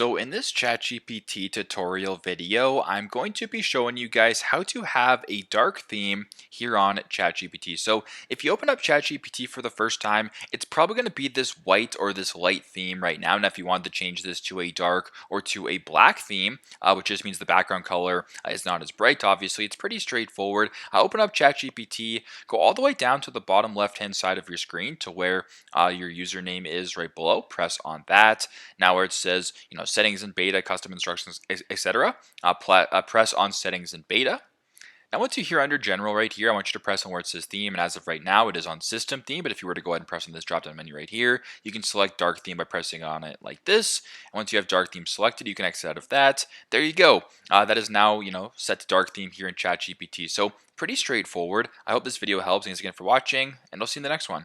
So in this ChatGPT tutorial video, I'm going to be showing you guys how to have a dark theme here on ChatGPT. So if you open up ChatGPT for the first time, it's probably going to be this white or this light theme right now. Now, if you wanted to change this to a dark or to a black theme, which just means the background color is not as bright, obviously, it's pretty straightforward. Open up ChatGPT, go all the way down to the bottom left-hand side of your screen to where your username is right below. Press on that. Now where it says, settings in beta, custom instructions, etc. Press on settings in beta. Now once you're here under general right here, I want you to press on where it says theme, and as of right now, it is on system theme, but if you were to go ahead and press on this drop-down menu right here, you can select dark theme by pressing on it like this. And once you have dark theme selected, you can exit out of that. There you go. That is now, set to dark theme here in ChatGPT. So pretty straightforward. I hope this video helps. Thanks again for watching, and I'll see you in the next one.